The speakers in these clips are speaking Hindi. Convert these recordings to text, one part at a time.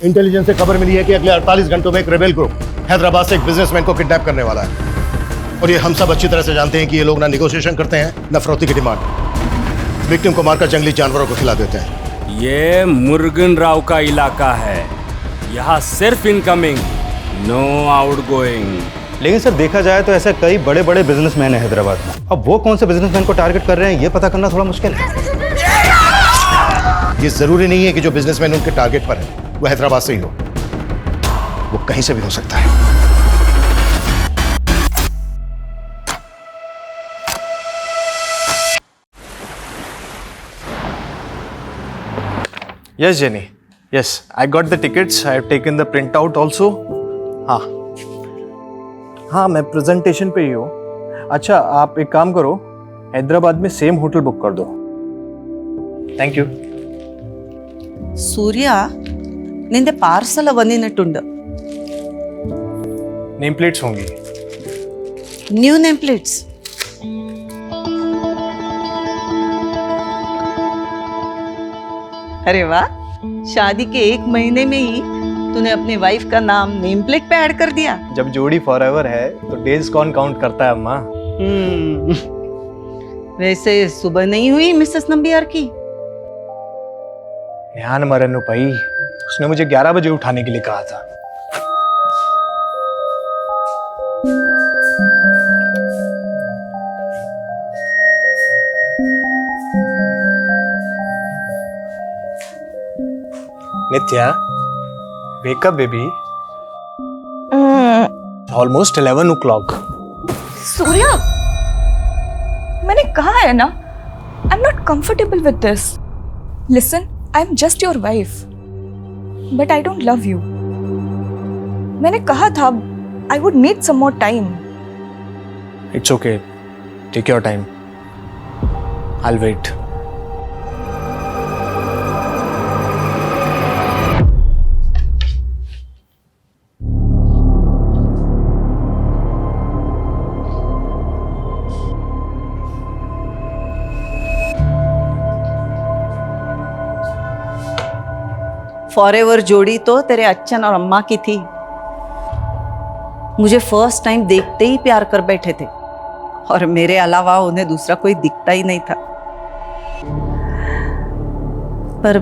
इंटेलिजेंस से खबर मिली है कि अगले 48 घंटों में एक रेबेल ग्रुप हैदराबाद से एक बिजनेसमैन को किडनैप करने वाला है। और ये हम सब अच्छी तरह से जानते हैं कि ये लोग ना निगोशिएशन करते हैं ना फिरौती की डिमांड। विक्टिम को मारकर जंगली जानवरों को खिला देते हैं। ये मुर्गन राव का इलाका है, यहाँ सिर्फ इनकमिंग, नो आउटगोइंग। लेकिन सर देखा जाए तो ऐसे कई बड़े बड़े बिजनेसमैन हैं हैदराबाद में। अब वो कौन से बिजनेसमैन को टारगेट कर रहे हैं ये पता करना थोड़ा मुश्किल है। ये जरूरी नहीं है कि जो बिजनेसमैन उनके टारगेट पर है वो हैदराबाद से ही हो, वो कहीं से भी हो सकता है। Yes, Jenny. Yes, I got the tickets. I have taken the printout also. हाँ मैं प्रेजेंटेशन पे ही हूँ। अच्छा आप एक काम करो, हैदराबाद में सेम होटल बुक कर दो। Thank you. ಸೂರ್ಯ ನಿಂದೆ ಪಾರ್ಸಲ್ ಬಂದಿನಟ್ಟುಂಡು नेम प्लेट्स होंगी। न्यू नेम प्लेट्स अरे वाह, शादी के 1 महीने में ही तूने अपनी वाइफ का नाम नेम प्लेट पे ऐड कर दिया। जब जोड़ी फॉरएवर है तो डेज कौन काउंट करता है अम्मा। वैसे सुबह नहीं हुई मिसेस नंबियार की? ध्यान मरनु भाई, उसने मुझे 11 बजे उठाने के लिए कहा था। नित्या, wake up baby. Almost 11 o'clock. Surya, मैंने कहा है ना, I am not comfortable with this. Listen, I am just your wife, but I don't love you. मैंने कहा था I would need some more time. It's okay. Take your time. I'll wait. Forever जोड़ी तो तेरे अच्छन और अम्मा की थी। मुझे फर्स्ट टाइम देखते ही प्यार कर बैठे थे और मेरे अलावा उन्हें दूसरा कोई दिखता ही नहीं था। पर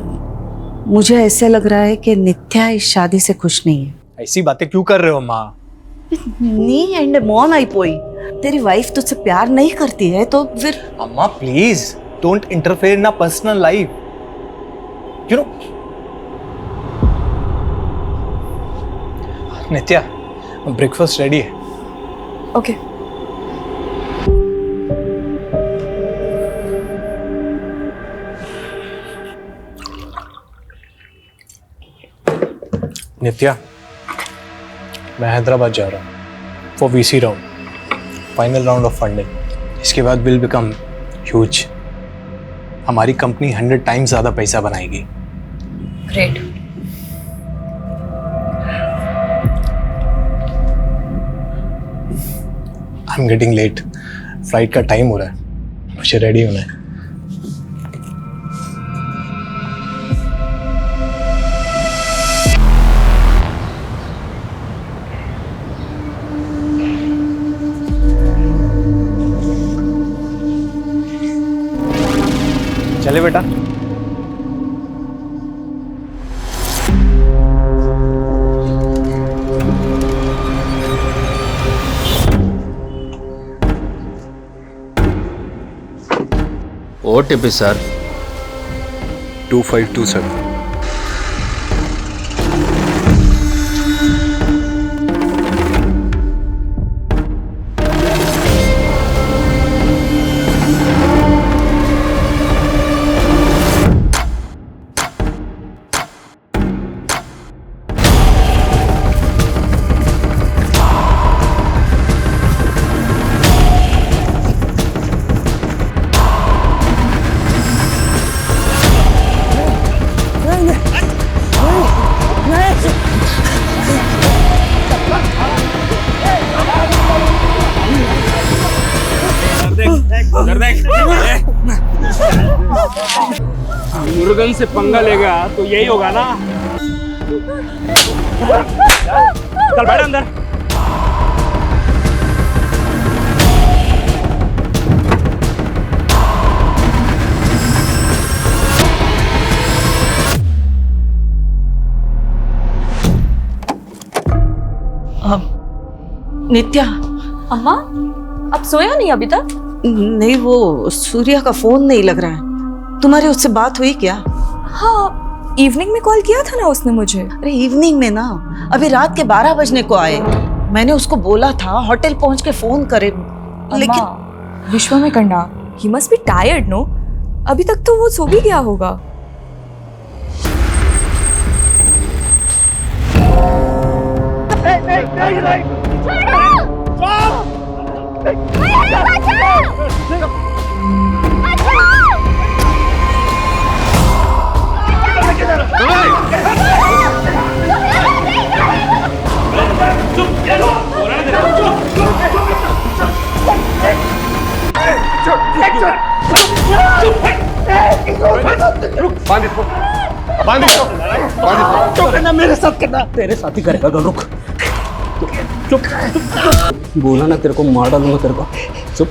मुझे ऐसे लग रहा है कि नित्या इस शादी से खुश नहीं है। ऐसी बातें क्यों कर रहे हो माँ? नी एंड मौन आई पोई। तेरी वाइफ तुझसे प्यार नहीं करती है तो फिर? अम्मा please don't interfere in personal life. You know Nitya, breakfast ready है। ओके। नित्या, मैं हैदराबाद जा रहा हूँ for VC round, final round of funding. इसके बाद विल बिकम ह्यूज। हमारी कंपनी 100 टाइम्स ज़्यादा पैसा बनाएगी। Great. I am getting late, flight का टाइम हो रहा है, मुझे रेडी होना है। चले बेटा। OTP sir 2527। मुर्गन से पंगा लेगा तो यही होगा ना। चल बैठ अंदर। नित्या, अम्मा अब सोया नहीं अभी तक? नहीं वो सूर्या का फोन नहीं लग रहा है। तुम्हारी उससे बात हुई क्या? हाँ, इवनिंग में कॉल किया था ना उसने मुझे। अरे इवनिंग में ना, अभी रात के 12 बजने को आए। मैंने उसको बोला था होटल पहुंच के फोन करे, लेकिन विश्वा में करना, he must be tired no. अभी तक तो वो सो भी गया होगा। मेरे साथ करना, तेरे साथ ही करेगा। रुक, चुप चुप। बोला ना तेरे को मार डालूंगा तेरे को। चुप।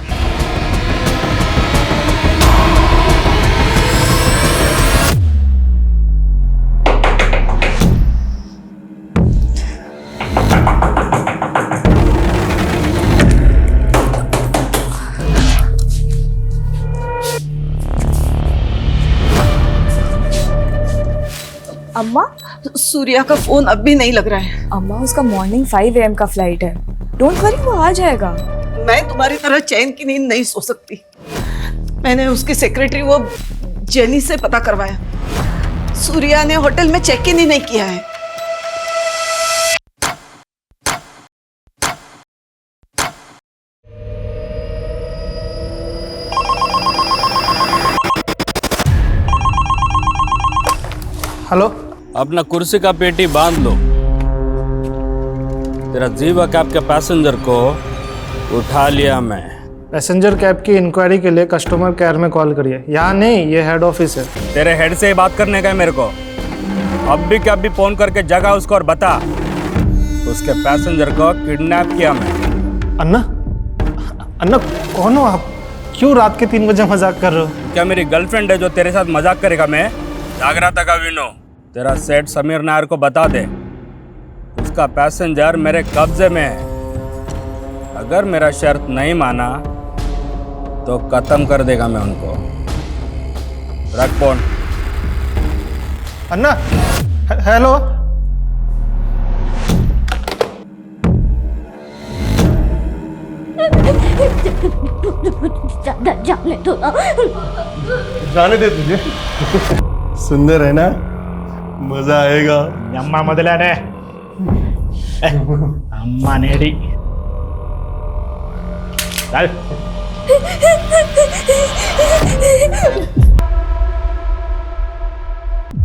अम्मा, सूर्या का फोन अब भी नहीं लग रहा है। अम्मा उसका मॉर्निंग 5 AM का फ्लाइट है। डोंट वरी, वो आ जाएगा। मैं तुम्हारी तरह चैन की नींद नहीं सो सकती। मैंने उसकी सेक्रेटरी वो जेनी से पता करवाया। सूर्या ने होटल में चेक इन ही नहीं किया है। हेलो, अपना कुर्सी का पेटी बांध लो। तेरा जीवा कैब के पैसेंजर को उठा लिया मैं। पैसेंजर कैब की इंक्वायरी के लिए कस्टमर केयर में कॉल करिए। यहाँ नहीं, ये हेड ऑफिस है। तेरे हेड से ही बात करने का है मेरे को। अब भी क्या भी फोन करके जगा उसको और बता, उसके पैसेंजर को किडनैप किया मैं। अन्ना, अन्ना कौन हो आप? क्यों रात के 3 बजे मजाक कर रहे हो? क्या मेरी गर्लफ्रेंड है जो तेरे साथ मजाक करेगा? मैं जाग रहा था का विनो। तेरा सेठ समीर नायर को बता दे, उसका पैसेंजर मेरे कब्जे में है। अगर मेरा शर्त नहीं माना तो खत्म कर देगा मैं उनको। रख फोन। अन्ना, हेलो। जाने दे तुझे। सुंदर है ना, मजा आएगा। अम्मा ಮೊದಲನೇ ಅಮ್ಮ ನೇಡಿ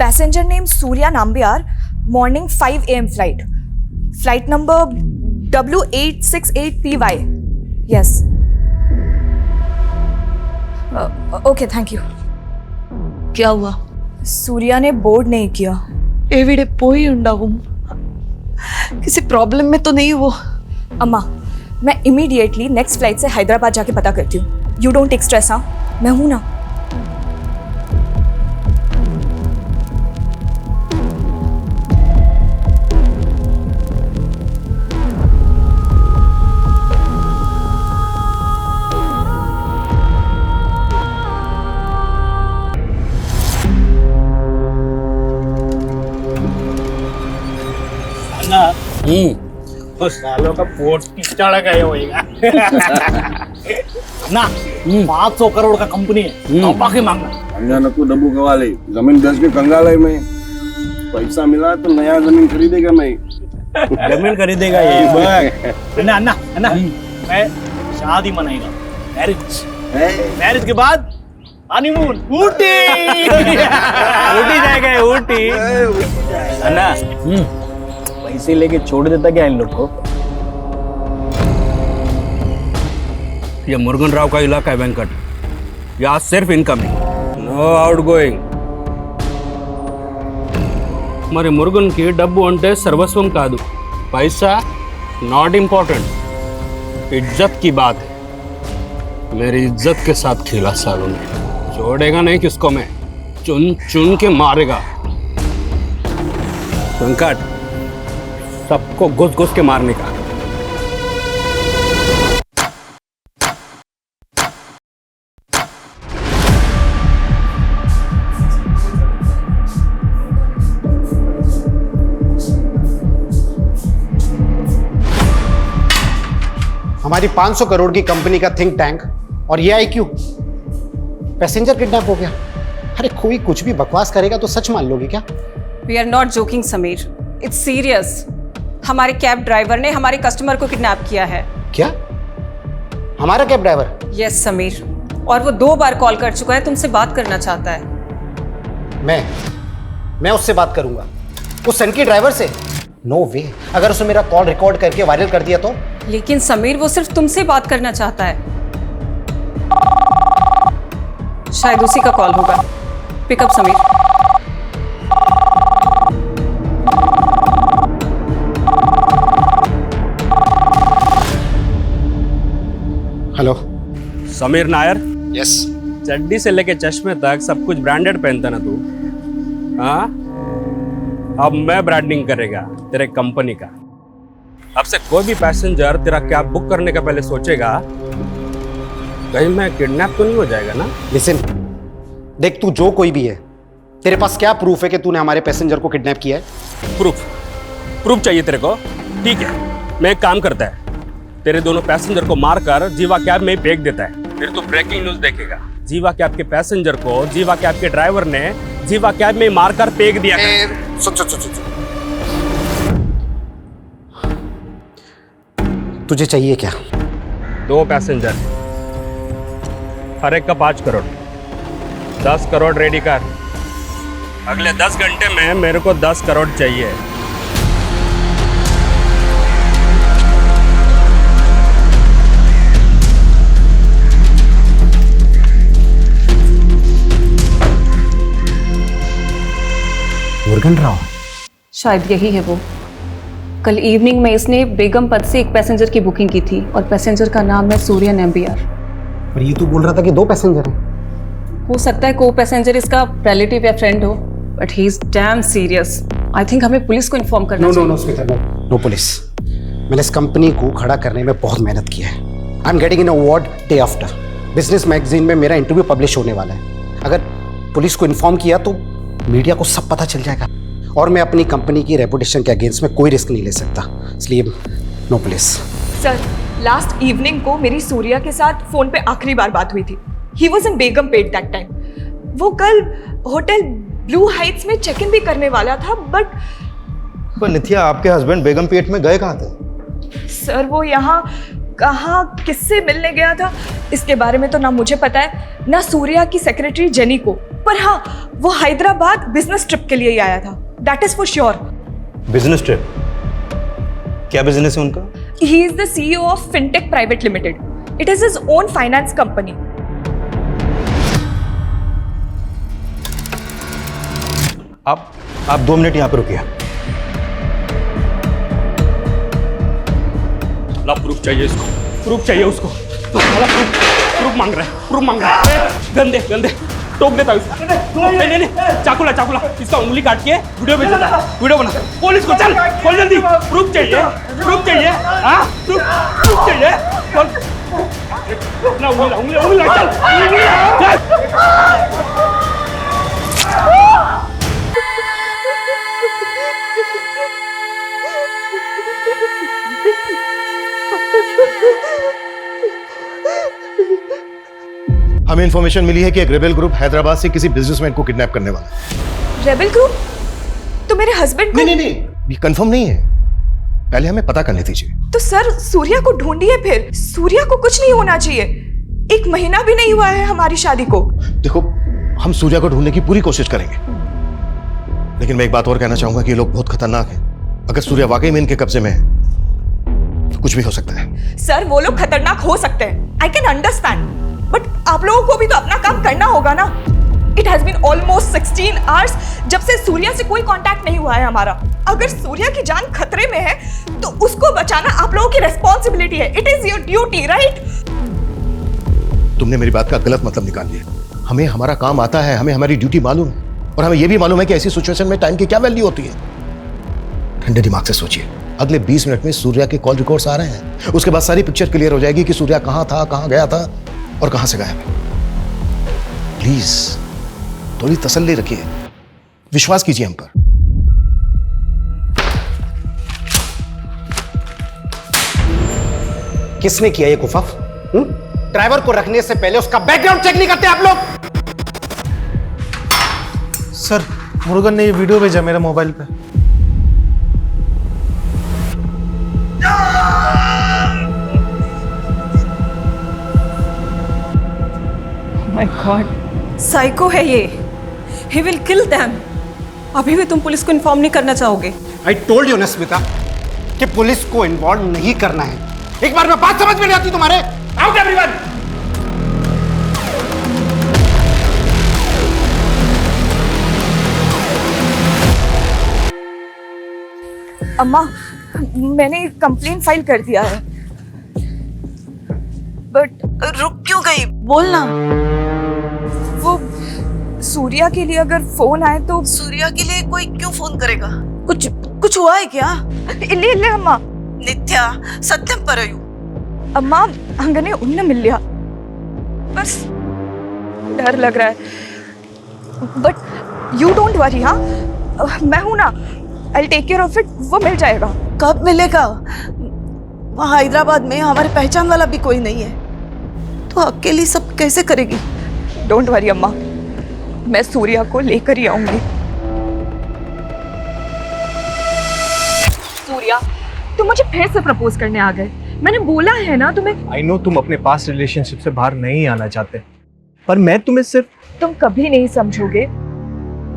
Passenger name Surya Nambiar, morning 5 AM flight. Flight number W868PY. Yes. Okay, thank you. क्या हुआ? सूर्या ने बोर्ड नहीं किया। एविडे पोई ഉണ്ടാവും। किसी प्रॉब्लम में तो नहीं वो? अम्मा, मैं इमीडिएटली नेक्स्ट फ्लाइट से हैदराबाद जाके पता करती हूँ। You don't take stress. हाँ, मैं हूं ना। सालों का पोट पिछड़ा गया होएगा ना। 500 करोड़ का कंपनी है, तो बाकी मांगना। अचानक को डब्बू कवा ले, जमीन बेच के कंगाल है मैं। पैसा मिला तो नया जमीन खरीदेगा मैं। जमीन खरीदेगा ये। अन्ना अन्ना अन्ना, मैं शादी मनाएगा, मैरिज के बाद हनीमून ऊटी। ऊटी जाएगा, ऊटी। अन्ना, पैसे लेके छोड़ देता क्या इन लोग को? ये मुरुगन राव का इलाका है वेंकट। यहाँ सिर्फ इनकमिंग, नो आउटगोइंग। మరి మురుగునికి డబ్బు అంటే సర్వస్వం కాదు, पैसा नॉट इम्पोर्टेंट, इज्जत की बात है। मेरी इज्जत के साथ खेला सालों ने, छोड़ेगा नहीं किसको मैं, चुन चुन के मारेगा। संकट सबको घुस घुस के मारने का। हमारी 500 करोड़ की कंपनी का थिंक टैंक और ये आईक्यू, पैसेंजर किडनैप हो गया। अरे कोई कुछ भी बकवास करेगा तो सच मान लोगे क्या? We are not joking Sameer, it's serious. हमारे कैब ड्राइवर ने हमारे कस्टमर को किडनैप किया है। क्या? हमारा कैब ड्राइवर? यस समीर, और वो 2 बार कॉल कर चुका है, तुमसे बात करना चाहता है। मैं उससे बात करूंगा, उस सन की ड्राइवर से? नो वे। अगर उसने मेरा कॉल रिकॉर्ड करके वायरल कर दिया तो? लेकिन समीर वो सिर्फ तुमसे बात करना चाहता है। शायद उसी का कॉल होगा। Pickup Sameer. Hello Sameer Nair. Yes. चड्डी से लेके चश्मे तक सब कुछ ब्रांडेड पहनता ना तू? हाँ, अब मैं ब्रांडिंग करेगा तेरे कंपनी का। अब से कोई भी पैसेंजर तेरा कैब बुक करने का पहले सोचेगा कहीं मैं किडनैप तो नहीं हो जाएगा ना। लिसन, देख तू जो कोई भी है, तेरे पास क्या प्रूफ है कि तूने हमारे पैसेंजर को किडनैप किया है? प्रूफ चाहिए तेरे को? ठीक है, मैं एक काम करता है, तेरे दोनों पैसेंजर को मारकर जीवा कैब में फेंक देता है, फिर तू ब्रेकिंग न्यूज देखेगा। जीवा कैब के पैसेंजर को जीवा कैब के ड्राइवर ने जीवा कैब में मारकर फेंक दिया। सुन। तुझे चाहिए क्या? 2 पैसेंजर, हर एक का 5 करोड़, 10 करोड़ रेडी कर। अगले 10 घंटे में मेरे को 10 करोड़ चाहिए। मुर्गन राव? शायद यही है वो। कल इवनिंग में इसने बेगम पद से एक पैसेंजर की बुकिंग की थी और पैसेंजर का नाम है सूर्यन MBR। पर ये तो बोल रहा था कि 2 पैसेंजर हैं। हो सकता है को पैसेंजर इसका रिलेटिव या फ्रेंड हो, but he is damn serious. I think हमें पुलिस को इन्फॉर्म करना चाहिए। No police. मैंने इस कंपनी को खड़ा करने में बहुत मेहनत की है। आई am getting an award day after. Business magazine में मेरा इंटरव्यू पब्लिश होने वाला है। अगर पुलिस को इन्फॉर्म किया तो मीडिया को सब पता चल जाएगा और मैं अपनी कंपनी की रेपुटेशन के अगेंस्ट में कोई रिस्क नहीं ले सकता, इसलिए no police. Sir, last evening को मेरी सूर्या के साथ फोन पे आखिरी बार बात हुई थी। He was in Begumpet that time. वो कल होटल ब्लू हाइट्स में चेक इन भी करने वाला था, बट नित्या, आपके हस्बैंड बेगमपेट में गए कहाँ थे? सर वो यहाँ कहाँ किससे मिलने गया था इसके बारे में तो ना मुझे पता है ना सूर्या की सेक्रेटरी जेनी को, पर हाँ वो हैदराबाद बिजनेस ट्रिप के लिए ही आया था, that is for sure. Business trip? क्या बिजनेस है उनका? He is the CEO of fintech private limited. It is his own finance company. आप 2 मिनट यहाँ पे रुकिए। प्रूफ चाहिए इसको, प्रूफ चाहिए उसको। प्रूफ मांग रहा है, प्रूफ मांग रहा है। गंदे टोक देता है उसको। नहीं, चाकुला इसका उंगली काट के वीडियो भेज देता है, वीडियो बना। पुलिस को चल जल्दी, प्रूफ चाहिए। हाँ, प्रूफ चाहिए। ना उंगली चल। हमें इंफॉर्मेशन मिली है कि एक रेबेल ग्रुप हैदराबाद से किसी बिजनेसमैन को किडनैप करने वाला है। Rebel group? तो मेरे हस्बैंड को? नहीं, ये कंफर्म नहीं है, पहले हमें पता करने दीजिए। तो सर सूर्या को ढूंढिए फिर। सूर्या को कुछ नहीं होना चाहिए। 1 महीना भी नहीं हुआ है हमारी शादी को। देखो, हम सूर्या को ढूंढने की पूरी कोशिश करेंगे, लेकिन मैं एक बात और कहना चाहूंगा कि ये लोग बहुत खतरनाक हैं। अगर सूर्या वाकई में इनके कब्जे में है तो कुछ भी हो सकता है। सर वो लोग खतरनाक हो सकते हैं, आई कैन अंडरस्टैंड, बट आप लोगों को भी तो अपना काम करना होगा ना। It has been almost 16 hours जब से सूर्या से कोई कांटेक्ट नहीं हुआ है हमारा। अगर सूर्या की जान खतरे में है तो उसको बचाना आप लोगों की रिस्पॉन्सिबिलिटी है। It is your duty, right? तुमने मेरी बात का गलत मतलब निकाल लिया। हमें हमारा काम आता है, हमें हमारी ड्यूटी मालूम है, और हमें यह भी मालूम है कि ऐसी सिचुएशन में टाइम की क्या वैल्यू होती है। ठंडे दिमाग से सोचिए, अगले 20 मिनट में सूर्या के कॉल रिकॉर्ड्स आ रहे हैं। उसके बाद सारी पिक्चर क्लियर हो जाएगी कि सूर्या कहां था, कहां गया था और कहां से गायब है। प्लीज थोड़ी तसल्ली रखिए, विश्वास कीजिए हम पर। किसने किया ये कुफफ? ड्राइवर को रखने से पहले उसका बैकग्राउंड चेक नहीं करते आप लोग? सर, मुरुगन ने ये वीडियो भेजा मेरे मोबाइल पे। माय गॉड, साइको है ये। He will kill them. अभी भी तुम पुलिस को इन्फॉर्म नहीं करना चाहोगे? आई टोल्ड यू ना स्मिता कि पुलिस को इन्वॉल्व नहीं करना है। एक बार में बात समझ में नहीं आती तुम्हारे? Out everyone! अम्मा, मैंने कंप्लेन फाइल कर दिया है। बट रुक क्यों गई? बोलना। वो सूर्या के लिए अगर फोन आए तो। सूर्या के लिए कोई क्यों फोन करेगा? कुछ हुआ है क्या? इल्ले अम्मा। नित्या, सत्यम परयू। अम्मा, अंगने उन्न मिल लिया, बस डर लग रहा है। But you don't worry. हाँ, मैं हूं ना, I take care of it. वो मिल जाएगा। कब मिलेगा? वहाँ हैदराबाद में हमारे पहचान वाला भी कोई नहीं है, तो अकेली सब कैसे करेगी? डोंट वरी अम्मा, मैं सूर्या को लेकर ही आऊंगी। सूर्या, तुम मुझे फिर से प्रपोज करने आ गए। मैंने बोला है ना तुम्हें। आई नो तुम अपने पास्ट रिलेशनशिप से बाहर नहीं आना चाहते, पर मैं तुम्हें सिर्फ। तुम कभी नहीं समझोगे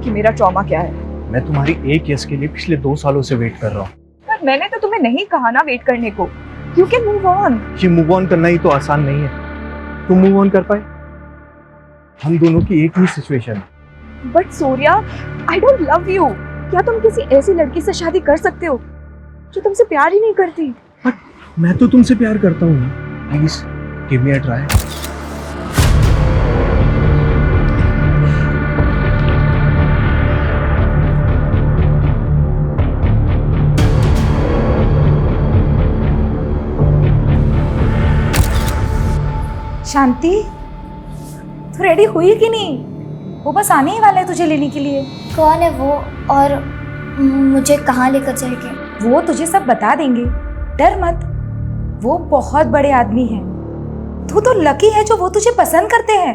कि मेरा ट्रॉमा क्या है। मैं तुम्हारी एक यस के लिए पिछले 2 सालों से वेट कर रहा हूँ। पर मैंने तो तुम्हें नहीं कहा ना वेट करने को। You can move on. ये मूव ऑन करना ही तो आसान नहीं है। तुम मूव ऑन कर पाए? हम दोनों की एक ही सिचुएशन है। But Surya, I don't love you. क्या तुम किसी ऐसी लड़की से शादी कर सकते हो जो तुमसे प्यार ही नहीं करती? बट मैं तो तुमसे प्यार करता हूँ ना। Please give me a try. Shanti, तू रेडी हुई कि नहीं? वो बस आने ही वाला है तुझे लेने के लिए। कौन है वो और मुझे कहाँ लेकर जाएंगे? वो तुझे सब बता देंगे, डर मत। वो बहुत बड़े आदमी हैं। तू तो लकी है जो वो तुझे पसंद करते हैं।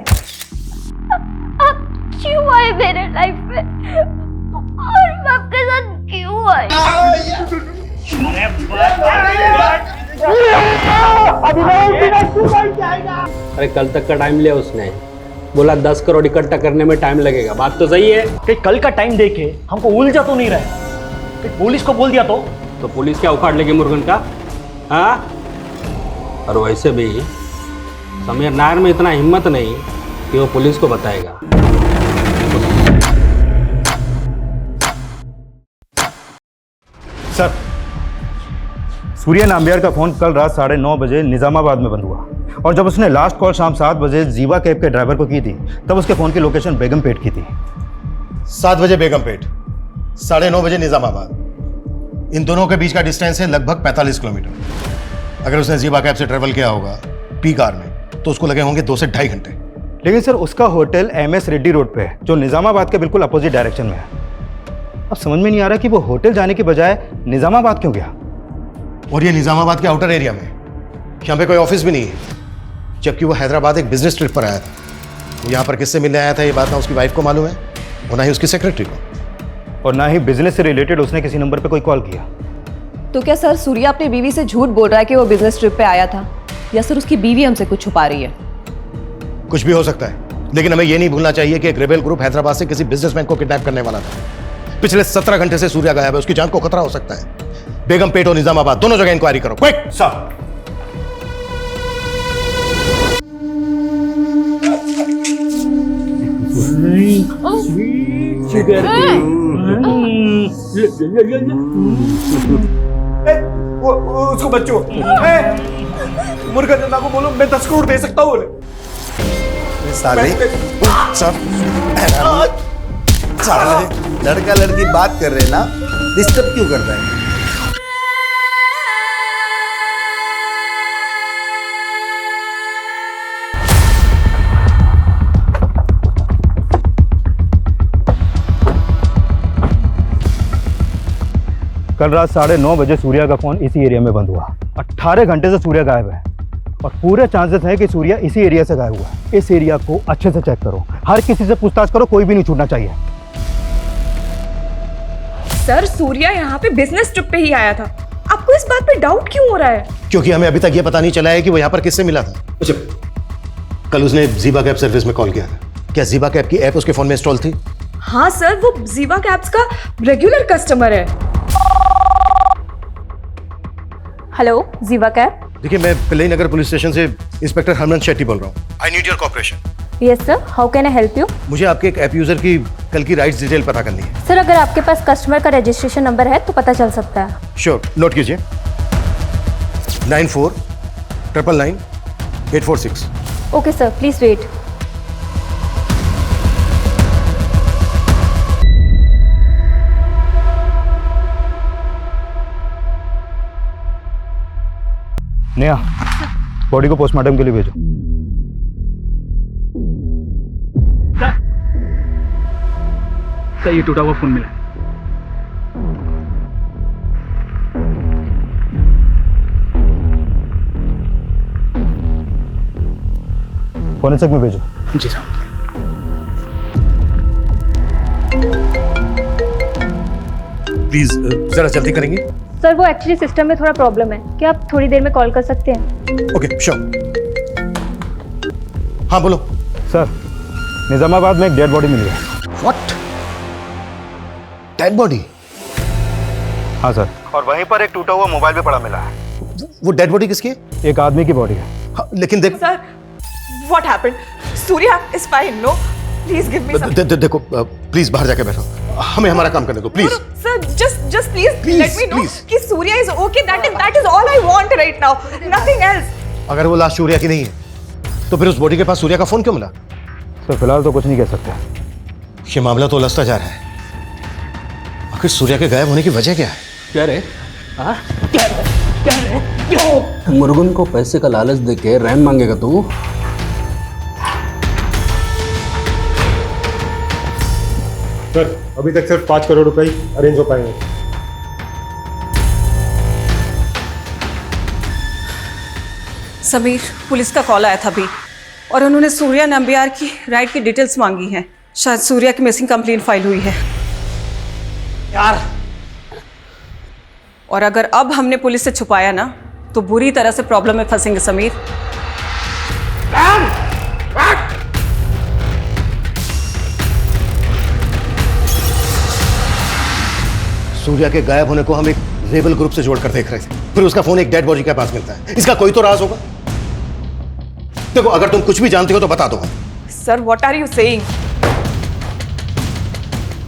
आप क्यों आए मेरे लाइफ में और मैं आपके साथ क्यों आई? अरे कल तक का टाइम लिया उसने, बोला 10 करोड़ इकट्ठा करने में टाइम लगेगा। बात तो सही है। कि कल का टाइम देके हमको उलझा तो नहीं रहे। कि पुलिस को बोल दिया तो पुलिस क्या उखाड़ लेगी मुर्गन का? हाँ, और वैसे भी समीर नायर में इतना हिम्मत नहीं कि वो पुलिस को बताएगा। सर, सूर्या नाम्बियार का फोन कल रात 9:30 बजे निजामाबाद में बंद हुआ, और जब उसने लास्ट कॉल शाम 7 बजे जीवा कैब के ड्राइवर को की थी तब उसके फोन की लोकेशन बेगमपेट की थी। 7 बजे बेगमपेट, 9:30 बजे निजामाबाद। इन दोनों के बीच का डिस्टेंस है लगभग 45 किलोमीटर। अगर उसने जीवा कैब से ट्रेवल किया होगा पी कार में तो उसको लगे होंगे 2 से 2.5 घंटे। लेकिन सर, उसका होटल MS रेड्डी रोड पे है, जो निजामाबाद के बिल्कुल अपोजिट डायरेक्शन में है। अब समझ में नहीं आ रहा कि वो होटल जाने के बजाय निजामाबाद क्यों गया। और ये निजामाबाद के आउटर एरिया में, यहाँ पे कोई ऑफिस भी नहीं है, जबकि वो हैदराबाद एक बिजनेस ट्रिप पर आया था। वो यहाँ पर किससे मिलने आया था ये बात ना उसकी वाइफ को मालूम है और ना ही उसकी सेक्रेटरी को, और ना ही बिजनेस से रिलेटेड उसने किसी नंबर पे कोई कॉल किया। तो क्या सर सूर्या अपनी बीवी से झूठ बोल रहा है कि वो बिजनेस ट्रिप पे आया था, या सर उसकी बीवी हमसे कुछ छुपा रही है? कुछ भी हो सकता है, लेकिन हमें ये नहीं भूलना चाहिए कि एक रेबेल ग्रुप हैदराबाद से किसी बिजनेसमैन को किडनैप करने वाला था। पिछले 17 घंटे से सूर्या गायब है, उसकी जान को खतरा हो सकता है। बेगमपेट और निजामाबाद दोनों जगह इंक्वायरी करो, क्विक। सर, उसको बच्चों मुर्गा चंदा को बोलो मैं 10 करोड़ दे सकता हूँ साले लड़का लड़की बात कर रहे ना, डिस्टर्ब क्यों कर रहा है? कल रात 9:30 बजे सूर्या का फोन इसी एरिया में बंद हुआ। 18 घंटे से सूर्या गायब है और पूरे चांसेस हैं कि सूर्या इसी एरिया से गायब हुआ है। इस एरिया को अच्छे से चेक करो, हर किसी से पूछताछ करो, कोई भी नहीं छूटना चाहिए। सर सूर्या यहाँ पे बिजनेस ट्रिप पे ही आया था, आपको इस बात पे डाउट क्यों हो रहा है? क्योंकि हमें अभी तक ये पता नहीं चला है कि वो यहाँ पर किससे मिला था। अच्छा, कल उसने जीवा कैब सर्विस में कॉल किया था। क्या जीवा कैब की ऐप उसके फोन में इंस्टॉल थी? हाँ सर, वो जीवा कैब्स का रेगुलर कस्टमर है। हेलो जीवा कैब। देखिए, मैं पिल्लई नगर पुलिस स्टेशन से इंस्पेक्टर हरमन शेट्टी बोल रहा हूँ। I need your cooperation. Yes sir, how can I help you? मुझे आपके एक ऐप यूजर की कल की राइड्स डिटेल पता करनी है। सर अगर आपके पास कस्टमर का रजिस्ट्रेशन नंबर है तो पता चल सकता है। श्योर, नोट कीजिए 94 999 846। Okay sir, please wait. Neha, body को पोस्टमार्टम के लिए भेजो। सर ये टूटा हुआ फोन मिला। फोरेंसिक में भेजो। जी साहब। प्लीज जरा जल्दी करेंगे। सर वो एक्चुअली सिस्टम में थोड़ा प्रॉब्लम है, क्या आप थोड़ी देर में कॉल कर सकते हैं? Okay sure. हाँ बोलो। सर निजामाबाद में एक डेड बॉडी मिली है। व्हाट? Dead body? हाँ सर, और वहीं पर एक टूटा हुआ मोबाइल भी पड़ा मिला है। वो डेड बॉडी किसकी है? एक आदमी की बॉडी है। हाँ, लेकिन देख sir what happened? Surya is fine, no? Please give me some. देखो प्लीज बाहर जाके बैठो, हमें हमारा काम करने दो please. Sir just please let me know कि Surya is okay. That is all I want right now, nothing else. अगर वो लाश सूर्या की नहीं है तो फिर उस बॉडी के पास सूर्या का फोन क्यों मिला? सर फिलहाल तो कुछ नहीं कह सकते। ये मामला तो उलझता जा रहा है। आखिर सूर्या के गायब होने की वजह क्या है? क्या रे? हाँ? क्या रे? मुर्गन को पैसे का लालच देके रैम मांगेगा तू? सर अभी तक सिर्फ 5 करोड़ रुपए ही अरेंज हो पाएंगे। समीर, पुलिस का कॉल आया था अभी और उन्होंने सूर्या नंबियार की राइड की डिटेल्स मांगी हैं। शायद सूर्या की मिसिंग कंप्लेंट फाइल हुई है यार। और अगर अब हमने पुलिस से छुपाया ना तो बुरी तरह से प्रॉब्लम में फंसेंगे समीर। सूर्या के गायब होने को हम एक रेबल ग्रुप से जोड़कर देख रहे थे, फिर उसका फोन एक डेड बॉडी के पास मिलता है। इसका कोई तो राज होगा। देखो अगर तुम कुछ भी जानती हो तो बता दो। Sir what are you saying?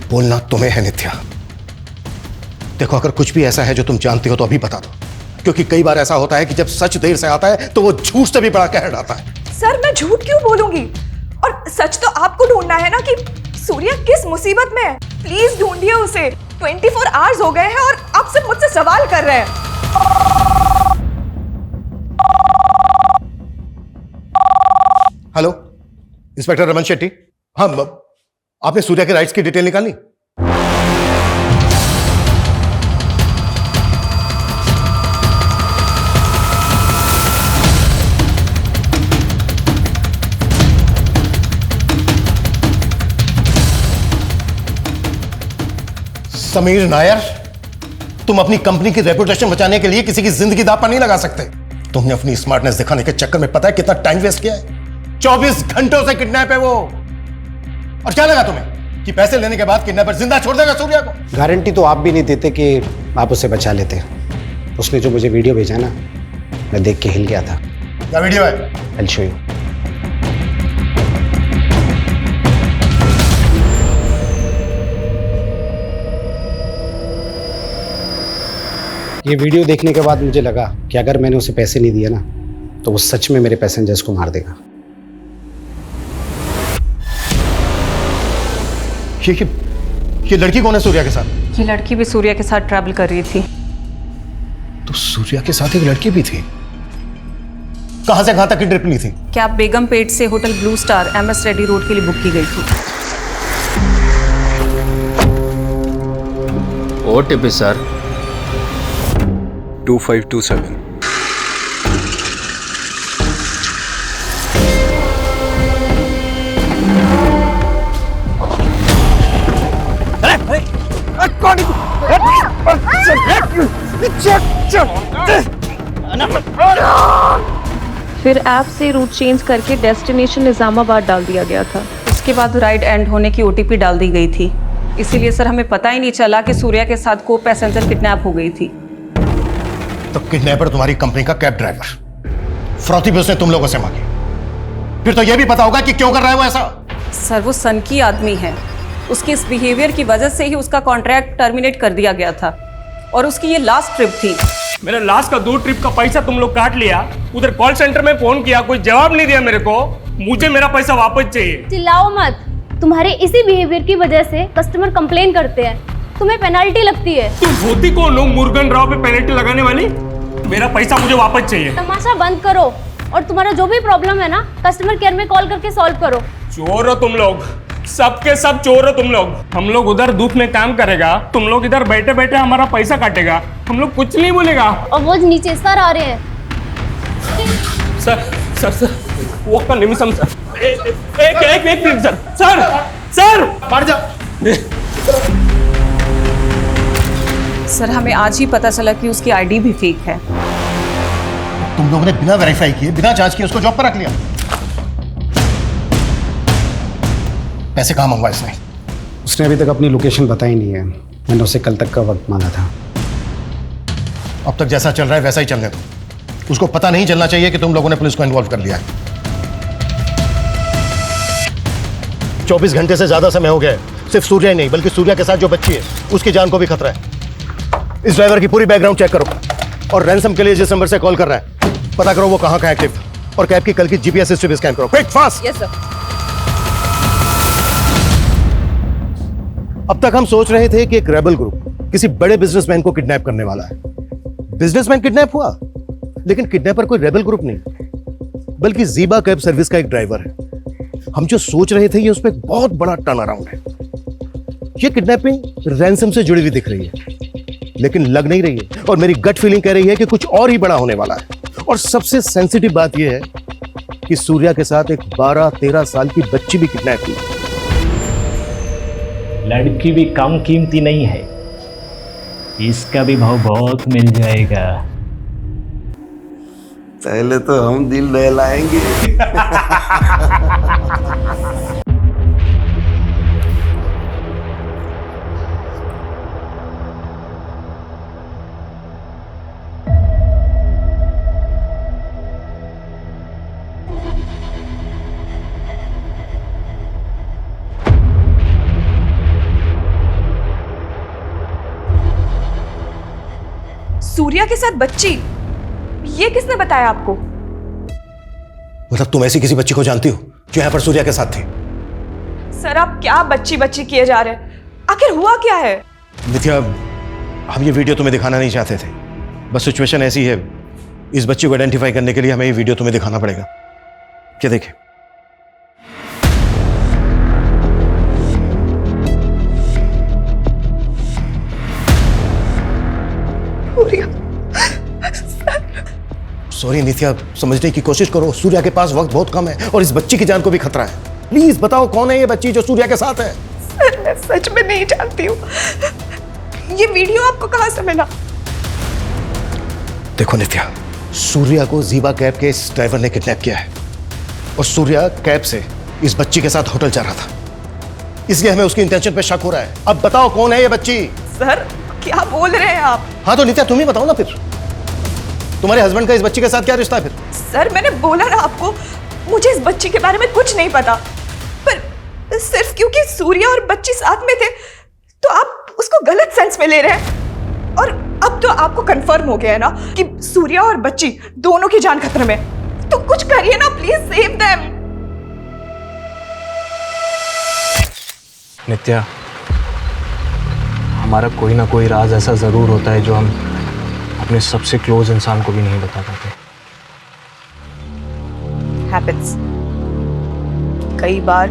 बोलना तुम्हें है नित्या। देखो अगर कुछ भी ऐसा है जो तुम जानती हो तो अभी बता दो, क्योंकि कई बार ऐसा होता है कि जब सच देर से आता है तो वो झूठ से भी बड़ा कहर आता है। सर मैं झूठ क्यों बोलूंगी? और सच तो आपको ढूंढना है ना कि सूर्या किस मुसीबत में है। प्लीज ढूंढिए उसे। 24 आवर्स हो गए हैं और आप सिर्फ मुझसे सवाल कर रहे हैं। Hello, inspector Raman Shetty. हाँ, आपने सूर्या के राइट्स की डिटेल निकाली? समीर नायर, तुम अपनी कंपनी की रेपुटेशन बचाने के लिए किसी की जिंदगी दांव पर नहीं लगा सकते। तुमने अपनी स्मार्टनेस दिखाने के चक्कर में पता है कितना टाइम वेस्ट किया है? 24 घंटों से किडनैप है वो। और क्या लगा तुम्हें कि पैसे लेने के बाद किडनैपर जिंदा छोड़ देगा सूर्या को? गारंटी तो आप भी नहीं देते कि आप उसे बचा लेते। उसने जो मुझे वीडियो भेजा ना, मैं देख के हिल गया था। क्या वीडियो है? I'll show you. ये वीडियो देखने के बाद मुझे लगा कि अगर मैंने उसे पैसे नहीं दिए ना तो वो सच में मेरे पैसेंजर्स को मार देगा। ये लड़की कौन है सूर्या के साथ? ये लड़की भी सूर्या के साथ ट्रैवल कर रही थी। तो सूर्या के साथ एक लड़की भी थी? कहां से कहां तक की ट्रिप ली थी? कैब बेगम पेट से hotel blue star MS Reddy road के लिए बुक की गई थी। OTP sir 2527। फिर ऐप से रूट चेंज करके डेस्टिनेशन निजामाबाद डाल दिया गया था। उसके बाद राइड एंड होने की OTP डाल दी गई थी। इसीलिए सर हमें पता ही नहीं चला कि सूर्या के साथ को पैसेंजर किडनैप हो गई थी। तो किडनैपर तुम्हारी कंपनी का कैब ड्राइवर, फ्रॉती भी उसने तुम लोगों से मांगी। फिर तो यह भी पता होगा कि क्यों कर रहा है वो ऐसा। सर वो सनकी आदमी है, उसके इस बिहेवियर की वजह से ही उसका कॉन्ट्रैक्ट टर्मिनेट कर दिया गया था और उसकी ये लास्ट ट्रिप थी। मेरा लास्ट का 2 ट्रिप का पैसा तुम लोग काट लिया। उधर कॉल सेंटर में फोन किया, कोई जवाब नहीं दिया मेरे को। मुझे मेरा पैसा वापस चाहिए। चिल्लाओ मत, तुम्हारे इसी बिहेवियर की वजह से कस्टमर कंप्लेन करते हैं, तुम्हें पेनल्टी लगती है। तुम होती कौन हो मुर्गन राव पे पेनल्टी लगाने वाली? मेरा पैसा मुझे वापस चाहिए। तमाशा बंद करो और तुम्हारा जो भी प्रॉब्लम है ना कस्टमर केयर में कॉल करके सॉल्व करो। चोर हो तुम लोग, सबके सब चोर हो तुम लोग। हम लोग उधर धूप में काम करेगा, तुम लोग इधर बैठे बैठे हमारा पैसा काटेगा, हम लोग कुछ नहीं बोलेगा। और वो नीचे सर आ रहे हैं। सर सर सर ఒక్క నిమిషం సార్ एक मिनट सर सर सर मार जा। सर हमें आज ही पता चला कि उसकी ID भी फेक है। तुम लोगों ने बिना वेरीफाई किए, बिना जांच किए उसको जॉब पर रख लिया। पैसे कहाँ मंगवाए इसने? उसने अभी तक अपनी लोकेशन बताई नहीं है। मैंने उसे कल तक का वक्त मांगा था। अब तक जैसा चल रहा है वैसा ही चलने दो। उसको पता नहीं चलना चाहिए कि तुम लोगों ने पुलिस को इन्वॉल्व कर लिया है। 24 घंटे से ज्यादा समय हो गया है। सिर्फ सूर्या ही नहीं बल्कि सूर्या के साथ जो बच्ची है उसकी जान को भी खतरा है। इस ड्राइवर की पूरी बैकग्राउंड चेक करो और रैंसम के लिए जिस नंबर से कॉल कर रहा है पता करो वो कहाँ का एक्टिव था और कैब की कल की GPS हिस्ट्री भी स्कैन करो। Quick fast. Yes sir. अब तक हम सोच रहे थे कि एक रेबल ग्रुप किसी बड़े बिजनेसमैन को किडनैप करने वाला है। बिजनेसमैन किडनैप हुआ, लेकिन किडनैपर कोई रेबल ग्रुप नहीं बल्कि ज़ीबा कैब सर्विस का एक ड्राइवर है। हम जो सोच रहे थे ये उस पर एक बहुत बड़ा टर्न अराउंड है। ये किडनैपिंग रैंसम से जुड़ी हुई दिख रही है लेकिन लग नहीं रही है और मेरी गट फीलिंग कह रही है कि कुछ और ही बड़ा होने वाला है। और सबसे सेंसिटिव बात यह है कि सूर्या के साथ एक 12-13 साल की बच्ची भी किडनैप हुई। लड़की भी कम कीमती नहीं है, इसका भी भाव बहुत मिल जाएगा। पहले तो हम दिल दहलाएंगे। सूर्या के साथ बच्ची, ये किसने बताया आपको? मतलब तुम ऐसी किसी बच्ची को जानती हो जो यहाँ पर सूर्या के साथ थी? सर आप क्या बच्ची बच्ची किए जा रहे हैं? आखिर हुआ क्या है? नित्या, हम ये वीडियो तुम्हें दिखाना नहीं चाहते थे, बस सिचुएशन ऐसी है। इस बच्ची को आइडेंटिफाई करने के लिए हमें ये वीडियो तुम्हें दिखाना पड़ेगा। क्या देखे? सॉरी नित्या, समझने की कोशिश करो। सूर्या के पास वक्त बहुत कम है और इस बच्ची की जान को भी खतरा है। प्लीज बताओ कौन है ये बच्ची जो सूर्या के साथ है? सर मैं सच में नहीं जानती हूँ। ये वीडियो आपको कहाँ से मिला? देखो नित्या, सूर्या को ज़ीबा कैब के इस ड्राइवर ने किडनैप किया है और सूर्या कैब से इस बच्ची के साथ होटल जा रहा था, इसलिए हमें उसकी इंटेंशन पे शक हो रहा है। अब बताओ कौन है ये बच्ची? सर क्या बोल रहे हैं आप? हाँ तो नित्या तुम ही बताओ ना, फिर तुम्हारे हस्बैंड का इस बच्ची के साथ क्या रिश्ता है फिर? सर मैंने बोला ना आपको, मुझे इस बच्ची के बारे में कुछ नहीं पता, पर सिर्फ क्योंकि सूर्या और बच्ची साथ में थे तो आप उसको गलत सेंस में ले रहे हैं। और अब तो आपको कंफर्म हो गया है ना कि सूर्या और बच्ची दोनों की जान खतरे में। तो कुछ करिए ना, प्लीज सेव देम। नित्या, हमारा कोई ना कोई राज ऐसा जरूर होता है जो हम अपने सबसे क्लोज इंसान को भी नहीं बता पाते। हैपेंस। कई बार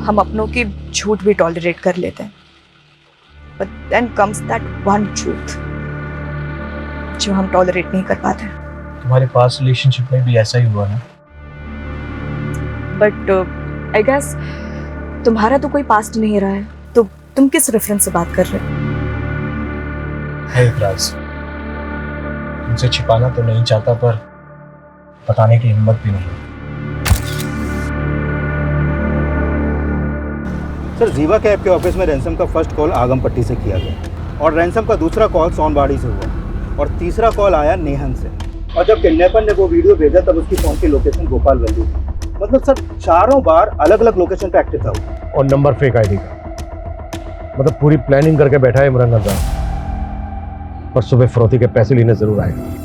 हम अपनों की झूठ भी टॉलरेट कर लेते हैं, but then comes that one truth जो हम टॉलरेट नहीं कर पाते। तुम्हारे पास रिलेशनशिप में भी ऐसा ही हुआ ना? बट आई गेस तुम्हारा तो कोई पास्ट नहीं रहा है, तो तुम किस रेफरेंस से बात कर रहे हो? है एक राज, तुमसे छिपाना तो नहीं चाहता, पर बताने की हिम्मत भी नहीं। सर, जीवा कैब के ऑफिस में रैंसम का फर्स्ट कॉल आगमपट्टी से किया गया और रैंसम का दूसरा कॉल सोनबाड़ी से हुआ और तीसरा कॉल आया नेहन से। और जब किडनैपर ने वो वीडियो भेजा तब उसकी फोन की लोकेशन गोपाल वैली थी। मतलब सर, चारों बार अलग अलग लोकेशन पे एक्टिव था वो। और नंबर फेक आईडी का। मतलब पूरी प्लानिंग करके बैठा है इमरान खान साहब, पर सुबह फरोती के पैसे लेने जरूर आएगा।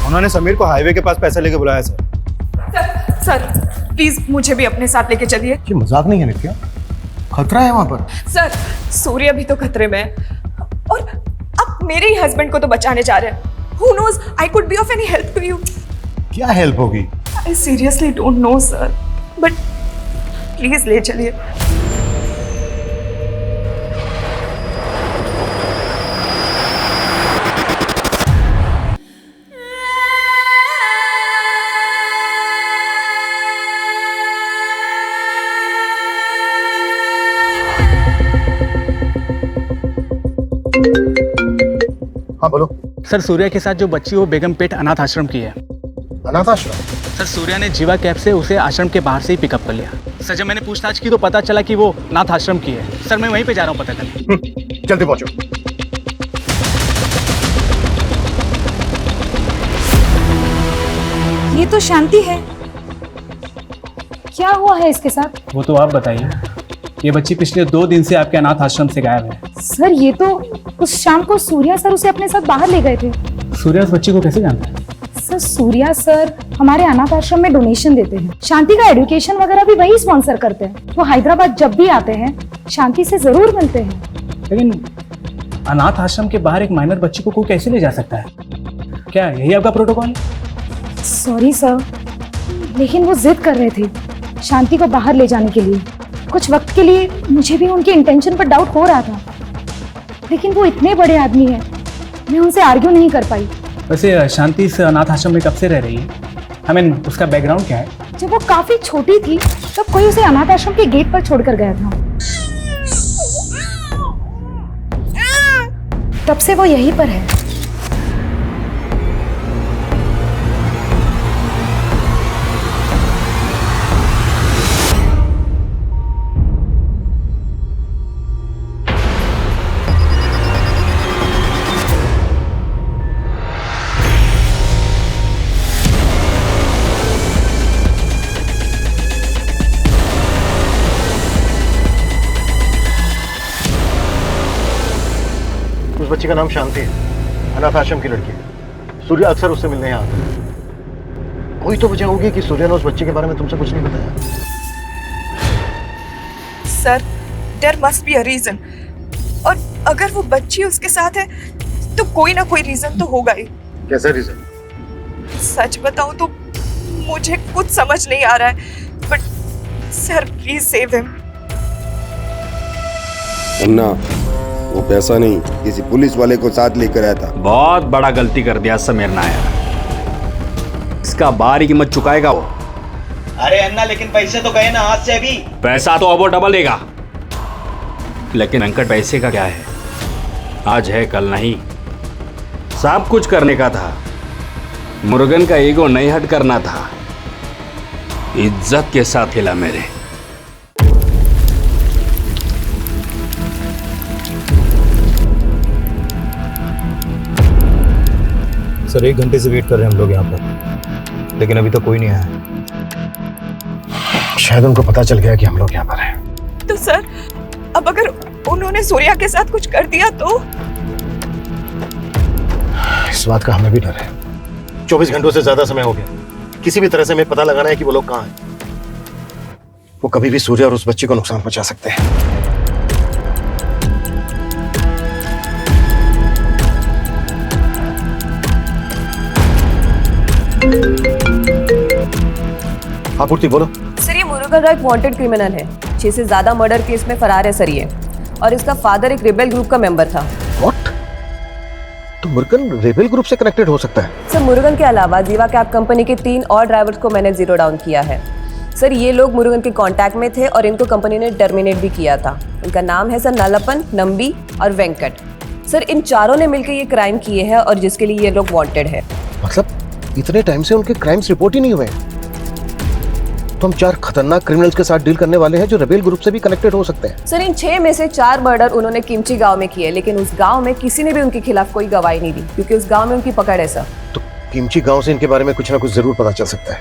उन्होंने समीर को हाईवे के पास पैसे लेके बुलाया सर। सर प्लीज मुझे भी अपने साथ लेके चलिए। ये मजाक नहीं है नित्या, खतरा है वहां पर। सर सूर्या भी तो खतरे में है और आप मेरे ही हस्बैंड को तो बचाने जा रहे हैं। Who knows, I could be of any help to you. क्या हेल्प होगी? I seriously don't know sir, but please ले चलिए। हाँ बोलो। सर सूर्या के साथ जो बच्ची वो बेगमपेट अनाथ आश्रम की है। अनाथ आश्रम? सर सूर्या ने जीवा कैब से उसे आश्रम के बाहर से ही पिकअप कर लिया। सर जब मैंने पूछताछ की तो पता चला कि वो अनाथ आश्रम की है। सर मैं वहीं पे जा रहा हूँ पता करने। जल्दी पहुंचो। ये तो शांति है, क्या हुआ है इसके साथ? वो तो आप बताइए। ये बच्ची पिछले 2 दिन से आपके अनाथ आश्रम से गायब है। सर ये तो उस शाम को सूर्या सर उसे अपने साथ बाहर ले गए थे। सूर्या उस बच्ची को कैसे जानता है? सर सूर्या सर हमारे अनाथ आश्रम में डोनेशन देते हैं। शांति का एजुकेशन वगैरह भी वही स्पॉन्सर करते हैं। वो हैदराबाद जब भी आते हैं शांति से जरूर मिलते हैं। लेकिन अनाथ आश्रम के बाहर एक माइनर बच्ची को कोई कैसे ले जा सकता है? क्या यही आपका प्रोटोकॉल है? सॉरी सर, लेकिन वो जिद कर रहे थे शांति को बाहर ले जाने के लिए। कुछ वक्त के लिए मुझे भी उनके इंटेंशन पर डाउट हो रहा था, लेकिन वो इतने बड़े आदमी हैं, मैं उनसे आर्ग्यू नहीं कर पाई। वैसे शांति इस अनाथ आश्रम में कब से रह रही है? उसका बैकग्राउंड क्या है? जब वो काफी छोटी थी तब कोई उसे अनाथ आश्रम के गेट पर छोड़कर गया था। तब से वो यहीं पर है। उस बच्ची का नाम शांति है, अनाथ आश्रम की लड़की है। सूर्या अक्सर उससे मिलने यहाँ आता है। कोई तो वजह होगी कि सूर्या ने उस बच्ची के बारे में तुमसे कुछ नहीं बताया। Sir there must be a reason, और अगर वो बच्ची उसके साथ है तो कोई ना कोई रीजन तो होगा ही। कैसा रीजन? सच बताऊं तो मुझे कुछ समझ नहीं आ रहा है, but sir please save him. अन्ना, वो पैसा नहीं, किसी पुलिस वाले को साथ लेकर आया था। बहुत बड़ा गलती कर दिया समीर नायर, इसका बारी कीमत चुकाएगा वो। अरे अन्ना लेकिन पैसे तो गए ना हाथ से अभी। पैसा तो अब वो डबल देगा, लेकिन अंकट पैसे का क्या है? आज है कल नहीं। सब कुछ करने का था, मुर्गन का ईगो नहीं हट करना था, इज्जत के साथ हिला मेरे। सर 1 घंटे से वेट कर रहे हैं हम लोग यहाँ पर, लेकिन अभी तक कोई नहीं आया। शायद उनको पता चल गया कि हम लोग यहाँ पर हैं। तो सर अब अगर उन्होंने सूर्या के साथ कुछ कर दिया तो? इस बात का हमें भी डर है। 24 घंटों से ज्यादा समय हो गया, किसी भी तरह से हमें पता लगाना है कि वो लोग कहाँ हैं। वो कभी भी सूर्या और उस बच्ची को नुकसान पहुंचा सकते हैं। हाँ पूर्ति बोलो। सर ये मुरुगन एक वांटेड क्रिमिनल है, 6 से ज्यादा मर्डर केस में फरार है सर ये, और इसका फादर एक रिबेल ग्रुप का मेंबर था। व्हाट? तो मुरुगन रेबेल ग्रुप से कनेक्टेड हो सकता है? सर मुरुगन के अलावा जीवा कैब कंपनी के 3 और ड्राइवर्स को मैंने जीरो डाउन किया है। सर ये लोग मुरुगन के कांटेक्ट में थे और इनको कंपनी ने टर्मिनेट भी किया था। इनका नाम है सर नलपन, नंबी और वेंकट। सर इन चारों ने मिलकर ये क्राइम किए हैं और जिसके लिए ये लोग वांटेड है। मतलब इतने टाइम से उनके क्राइम्स रिपोर्ट ही नहीं हुए? तो हम 4 खतरनाक क्रिमिनल्स के साथ डील करने वाले हैं जो रेबेल ग्रुप से भी कनेक्टेड हो सकते हैं। सर इन 6 में से 4 मर्डर उन्होंने किमची गांव में किए, लेकिन उस गांव में किसी ने भी उनके खिलाफ कोई गवाही नहीं दी क्योंकि उस गांव में उनकी पकड़ है सर। तो किमची गांव से इनके बारे में कुछ ना कुछ जरूर पता चल सकता है।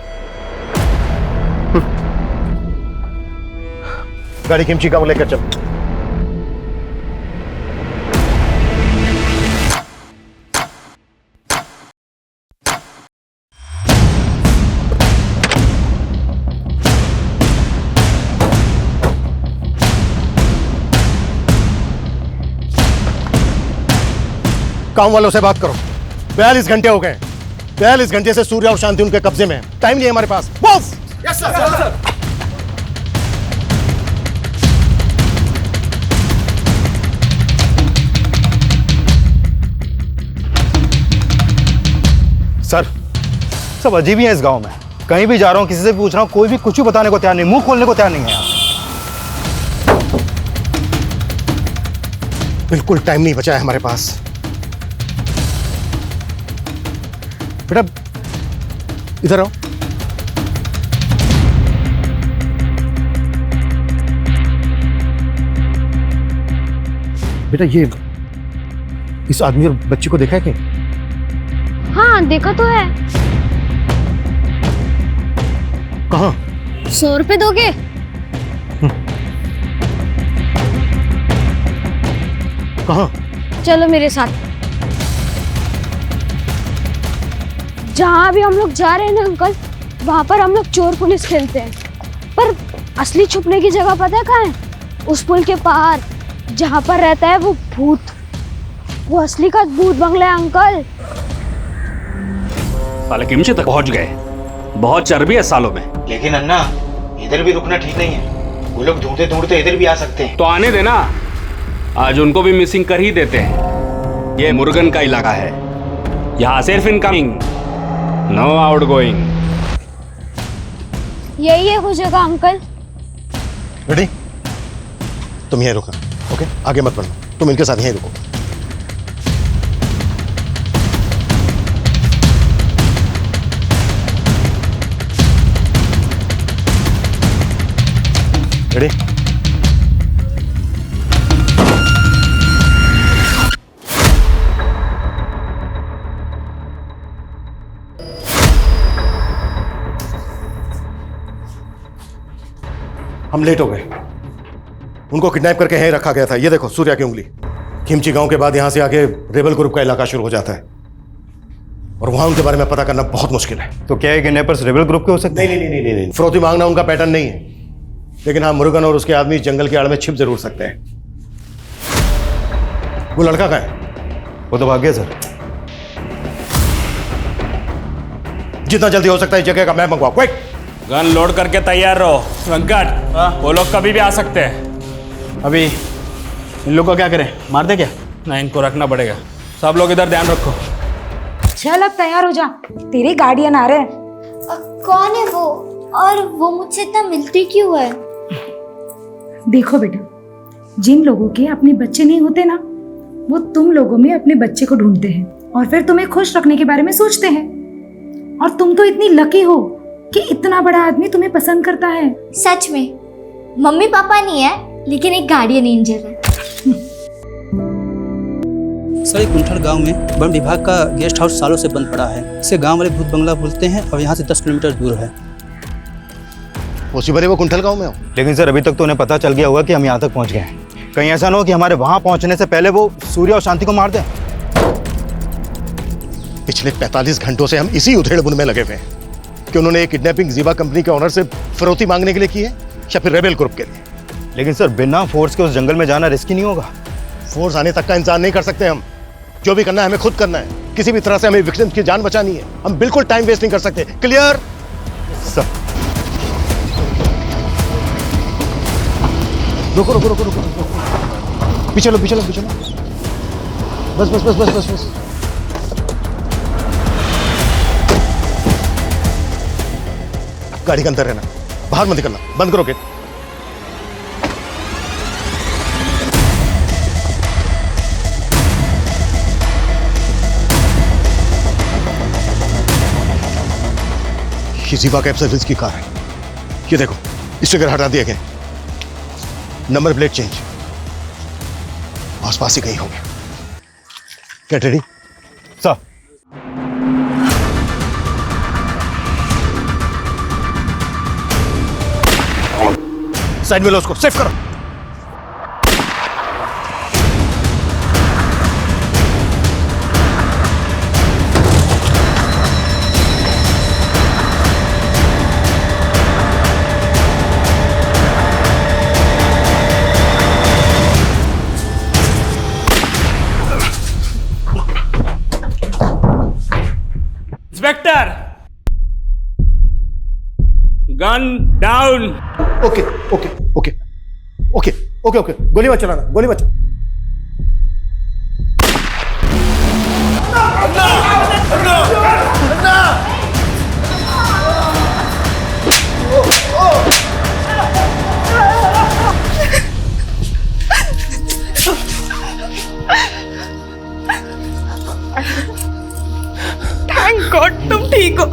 गाड़ी किमची गांव लेकर चल। गांव वालों से बात करो। 42 घंटे हो गए। 42 घंटे से सूर्या और शांति उनके कब्जे में है। टाइम नहीं है हमारे पास। मूव! Yes sir. सर सब अजीब ही है इस गांव में। कहीं भी जा रहा हूँ, किसी से भी पूछ रहा हूँ, कोई भी कुछ भी बताने को तैयार नहीं, मुंह खोलने को तैयार नहीं है यहाँ। बिल्कुल टाइम नहीं बचा है हमारे पास। बेटा इधर आओ। बेटा ये इस आदमी और बच्ची को देखा है कहीं? हाँ देखा तो है। कहाँ? 100 रुपए दोगे? कहाँ? चलो मेरे साथ। जहाँ भी हम लोग जा रहे हैं ना अंकल, वहाँ पर हम लोग चोर पुलिस खेलते हैं, पर असली छुपने की जगह पता है कहाँ है? उस पुल के पार जहाँ पर रहता है वो भूत, वो असली का भूत बंगला है अंकल। साले किमची तक पहुंच गए, बहुत चर्बी है सालों में। लेकिन अन्ना इधर भी रुकना ठीक नहीं है, वो लोग ढूंढते ढूंढते इधर भी आ सकते हैं। तो आने देना, आज उनको भी मिसिंग कर ही देते हैं। ये मुरुगन का इलाका है, यहाँ सिर्फ इनकमिंग, नो आउटगोइंग। यही है वो जगह अंकल। रेडी? तुम यहीं रुको, ओके? आगे मत बढ़ो, तुम इनके साथ यहीं रुको। रेडी? हम लेट हो गए। उनको किडनैप करके यहीं रखा गया था। ये देखो सूर्या की उंगली। खिमची गांव के बाद यहां से आगे रेबल ग्रुप का इलाका शुरू हो जाता है और वहां उनके बारे में पता करना बहुत मुश्किल है। तो क्या है किडनैपर्स रेबल ग्रुप के हो सकते हैं? नहीं। फिरौती मांगना उनका पैटर्न नहीं है, लेकिन हाँ मुरुगन और उसके आदमी जंगल की आड़ में छिप जरूर सकते हैं। वो लड़का कहाँ है? वो तो भाग गया सर। जितना जल्दी हो सकता है इस जगह का मैप मंगवाओ, क्विक। गन लोड करके तैयार रहो वेंकट, वो लोग कभी भी आ सकते हैं। अभी इन लोग का क्या करें, मार दे क्या? नहीं, इनको रखना पड़ेगा। सब लोग इधर ध्यान रखो। चल अब तैयार हो जा, तेरे गार्डियन आ रहे हैं। कौन है वो, और वो मुझसे इतना मिलती क्यों है? देखो बेटा, जिन लोगों के अपने बच्चे नहीं होते ना, वो तुम लोगों में अपने बच्चे को ढूंढते हैं और फिर तुम्हें खुश रखने के बारे में सोचते हैं। और तुम तो इतनी लकी हो कि इतना बड़ा आदमी तुम्हें पसंद करता है। सच में मम्मी पापा नहीं है, लेकिन एक गार्डियन एंजल है। सर, एक कुंठल गांव में वन विभाग का गेस्ट हाउस सालों से बंद पड़ा है। इसे गांव वाले भूत बंगला बोलते हैं और यहाँ से 10 किलोमीटर दूर है। पॉसिबल है वो कुंठल गांव में हो? लेकिन सर अभी तक तो उन्हें पता चल गया होगा कि हम यहाँ तक पहुँच गए हैं। कहीं ऐसा ना हो कि हमारे वहाँ पहुँचने से पहले वो सूर्या और शांति को मार दें। पिछले 45 घंटों से हम इसी उधेड़-बुन में लगे हुए हैं कि उन्होंने एक किडनैपिंग जीवा कंपनी के ऑनर से फिरौती मांगने के लिए की है या फिर रेबेल ग्रुप के लिए। लेकिन सर बिना फोर्स के उस जंगल में जाना रिस्की नहीं होगा? फोर्स आने तक का इंतजार नहीं कर सकते हम। जो भी करना है हमें खुद करना है। किसी भी तरह से हमें विक्टिम्स की जान बचानी है। हम बिल्कुल टाइम वेस्ट नहीं कर सकते। क्लियर? सर रुको रुको रुको रुको रुको, पीछे लो पीछे लो पीछे लो। बस बस बस बस बस बस। गाड़ी के अंदर रहना, बाहर मत निकलना। बंद करो गेट। ये जीवा कैब सर्विस की कार है। ये देखो स्टिकर हटा दिया गया, नंबर प्लेट चेंज, आसपास ही कहीं होंगे। Get ready sir. साइड में लो उसको, सेफ करो। Inspector, gun down. Okay okay okay okay okay okay, गोली मत चलाना, गोली मत। थैंक गॉड तुम ठीक हो।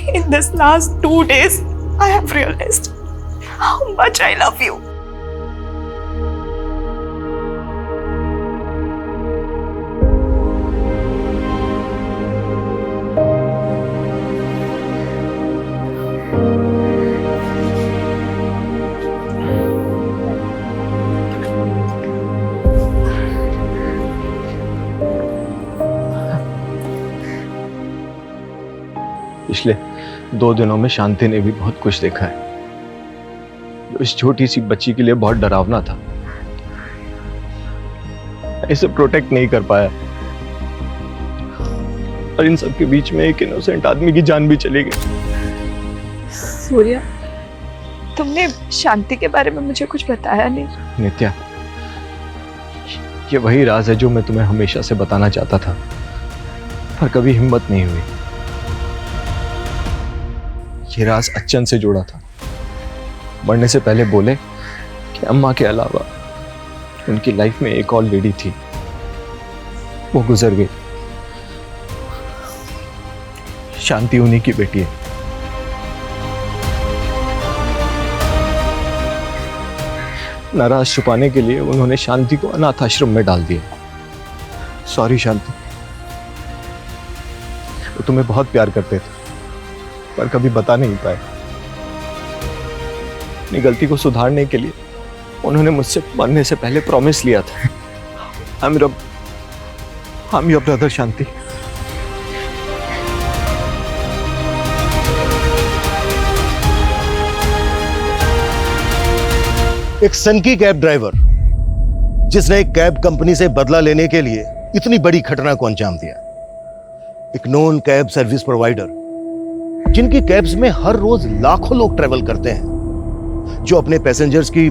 In this last 2 days, I have realized how much I love you. पिछले 2 दिनों में शांति ने भी बहुत कुछ देखा है जो इस छोटी सी बच्ची के लिए बहुत डरावना था। इसे प्रोटेक्ट नहीं कर पाया और इन सब के बीच में एक इनोसेंट आदमी की जान भी चली गई। सूर्या, तुमने शांति के बारे में मुझे कुछ बताया नहीं। नित्या, ये वही राज है जो मैं तुम्हें हमेशा से बताना चाहता था पर कभी हिम्मत नहीं हुई। ये राज अच्छन से जुड़ा था। मरने से पहले बोले कि अम्मा के अलावा उनकी लाइफ में एक और लेडी थी, वो गुजर गई। शांति उन्हीं की बेटी है। नाराज छुपाने के लिए उन्होंने शांति को अनाथ आश्रम में डाल दिया। सॉरी शांति, वो तुम्हें बहुत प्यार करते थे पर कभी बता नहीं पाए। अपनी गलती को सुधारने के लिए उन्होंने मुझसे मरने से पहले प्रॉमिस लिया था। I'm your brother शांति। एक सनकी कैब ड्राइवर जिसने एक कैब कंपनी से बदला लेने के लिए इतनी बड़ी घटना को अंजाम दिया। एक नॉन कैब सर्विस प्रोवाइडर जिनकी कैब्स में हर रोज लाखों लोग ट्रेवल करते हैं, जो अपने पैसेंजर्स की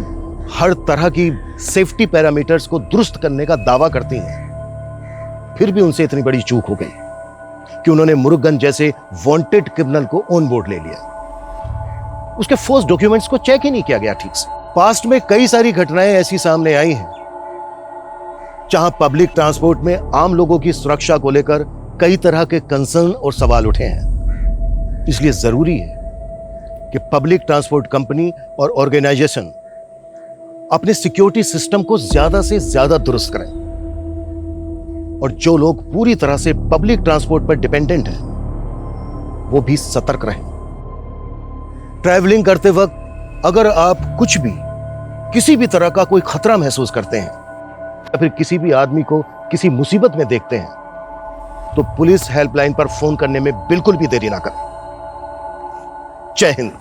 हर तरह की सेफ्टी पैरामीटर्स को दुरुस्त करने का दावा करती हैं, फिर भी उनसे इतनी बड़ी चूक हो गई कि उन्होंने मुरुगन जैसे वांटेड क्रिमिनल को ऑन बोर्ड ले लिया। उसके फोर्स डॉक्यूमेंट्स को चेक ही नहीं किया गया ठीक से। पास्ट में कई सारी घटनाएं ऐसी सामने आई हैं जहां पब्लिक ट्रांसपोर्ट में आम लोगों की सुरक्षा को लेकर कई तरह के कंसर्न और सवाल उठे हैं। इसलिए जरूरी है कि पब्लिक ट्रांसपोर्ट कंपनी और ऑर्गेनाइजेशन अपने सिक्योरिटी सिस्टम को ज्यादा से ज्यादा दुरुस्त करें और जो लोग पूरी तरह से पब्लिक ट्रांसपोर्ट पर डिपेंडेंट हैं वो भी सतर्क रहें। ट्रैवलिंग करते वक्त अगर आप कुछ भी किसी भी तरह का कोई खतरा महसूस करते हैं या फिर किसी भी आदमी को किसी मुसीबत में देखते हैं तो पुलिस हेल्पलाइन पर फोन करने में बिल्कुल भी देरी ना करें। जय हिंद।